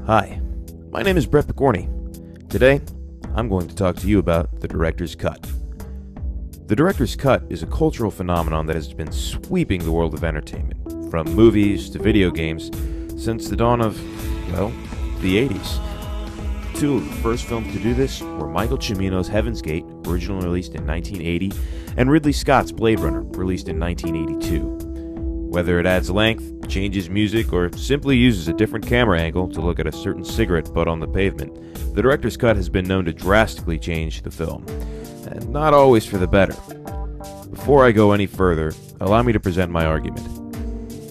Hi, my name is Brett Picorni. Today, I'm going to talk to you about the director's cut. The director's cut is a cultural phenomenon that has been sweeping the world of entertainment, from movies to video games, since the dawn of, well, the 80s. Two of the first films to do this were Michael Cimino's Heaven's Gate, originally released in 1980, and Ridley Scott's Blade Runner, released in 1982. Whether it adds length, changes music, or simply uses a different camera angle to look at a certain cigarette butt on the pavement, the director's cut has been known to drastically change the film, and not always for the better. Before I go any further, allow me to present my argument.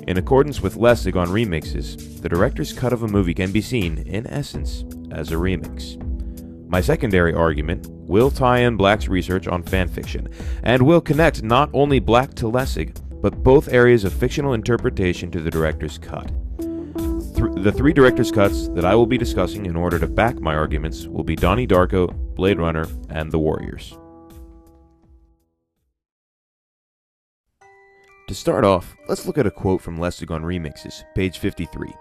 In accordance with Lessig on remixes, the director's cut of a movie can be seen, in essence, as a remix. My secondary argument will tie in Black's research on fanfiction, and will connect not only Black to Lessig, but both areas of fictional interpretation to the director's cut. The three director's cuts that I will be discussing in order to back my arguments will be Donnie Darko, Blade Runner, and The Warriors. To start off, let's look at a quote from Lessig on Remixes, page 53.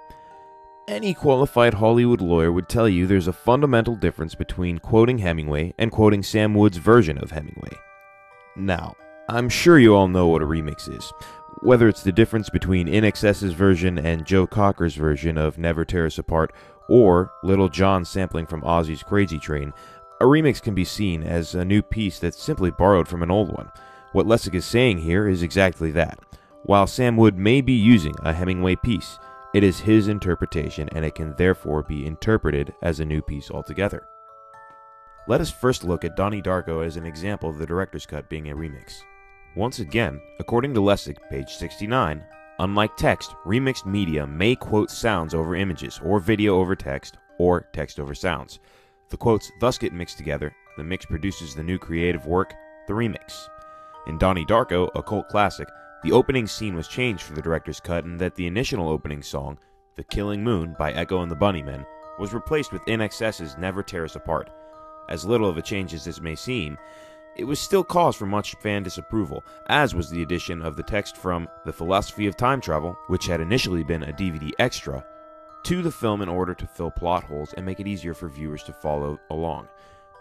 Any qualified Hollywood lawyer would tell you there's a fundamental difference between quoting Hemingway and quoting Sam Wood's version of Hemingway. Now, I'm sure you all know what a remix is. Whether it's the difference between INXS's version and Joe Cocker's version of Never Tear Us Apart, or Little John sampling from Ozzy's Crazy Train, a remix can be seen as a new piece that's simply borrowed from an old one. What Lessig is saying here is exactly that. While Sam Wood may be using a Hemingway piece, it is his interpretation, and it can therefore be interpreted as a new piece altogether. Let us first look at Donnie Darko as an example of the director's cut being a remix. Once again, according to Lessig, page 69, unlike text, remixed media may quote sounds over images, or video over text, or text over sounds. The quotes thus get mixed together, the mix produces the new creative work, the remix. In Donnie Darko, a cult classic, the opening scene was changed for the director's cut in that the initial opening song, The Killing Moon by Echo and the Bunnymen, was replaced with INXS's Never Tear Us Apart. As little of a change as this may seem, it was still cause for much fan disapproval, as was the addition of the text from The Philosophy of Time Travel, which had initially been a DVD extra, to the film in order to fill plot holes and make it easier for viewers to follow along.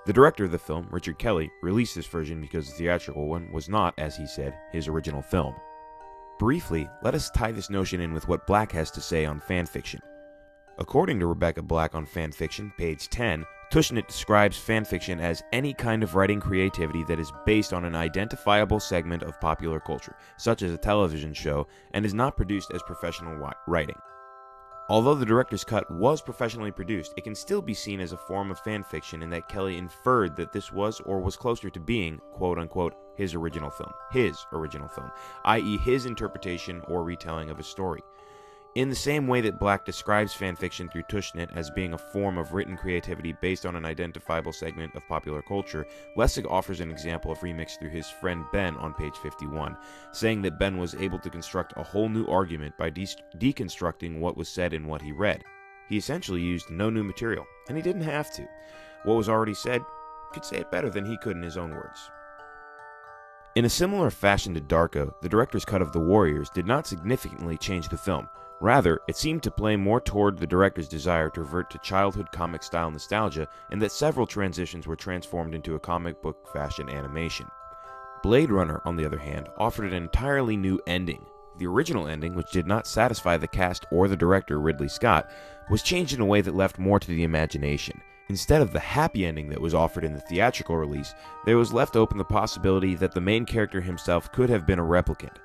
The director of the film, Richard Kelly, released this version because the theatrical one was not, as he said, his original film. Briefly, let us tie this notion in with what Black has to say on fanfiction. According to Rebecca Black on Fanfiction, page 10, Tushnet describes fanfiction as any kind of writing creativity that is based on an identifiable segment of popular culture, such as a television show, and is not produced as professional writing. Although the director's cut was professionally produced, it can still be seen as a form of fanfiction in that Kelly inferred that this was or was closer to being, quote-unquote, his original film, i.e. his interpretation or retelling of a story. In the same way that Black describes fanfiction through Tushnet as being a form of written creativity based on an identifiable segment of popular culture, Lessig offers an example of remix through his friend Ben on page 51, saying that Ben was able to construct a whole new argument by deconstructing what was said in what he read. He essentially used no new material, and he didn't have to. What was already said, could say it better than he could in his own words. In a similar fashion to Darko, the director's cut of The Warriors did not significantly change the film. Rather, it seemed to play more toward the director's desire to revert to childhood comic-style nostalgia, and that several transitions were transformed into a comic book fashion animation. Blade Runner, on the other hand, offered an entirely new ending. The original ending, which did not satisfy the cast or the director, Ridley Scott, was changed in a way that left more to the imagination. Instead of the happy ending that was offered in the theatrical release, there was left open the possibility that the main character himself could have been a replicant.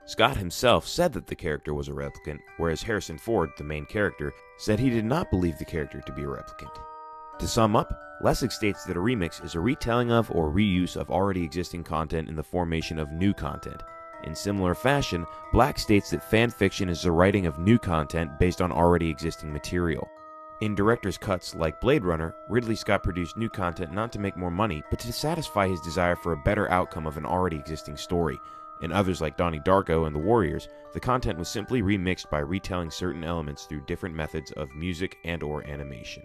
Scott himself said that the character was a replicant, whereas Harrison Ford, the main character, said he did not believe the character to be a replicant. To sum up, Lessig states that a remix is a retelling of or reuse of already existing content in the formation of new content. In similar fashion, Black states that fan fiction is the writing of new content based on already existing material. In director's cuts like Blade Runner, Ridley Scott produced new content not to make more money, but to satisfy his desire for a better outcome of an already existing story. In others like Donnie Darko and The Warriors, the content was simply remixed by retelling certain elements through different methods of music and/or animation.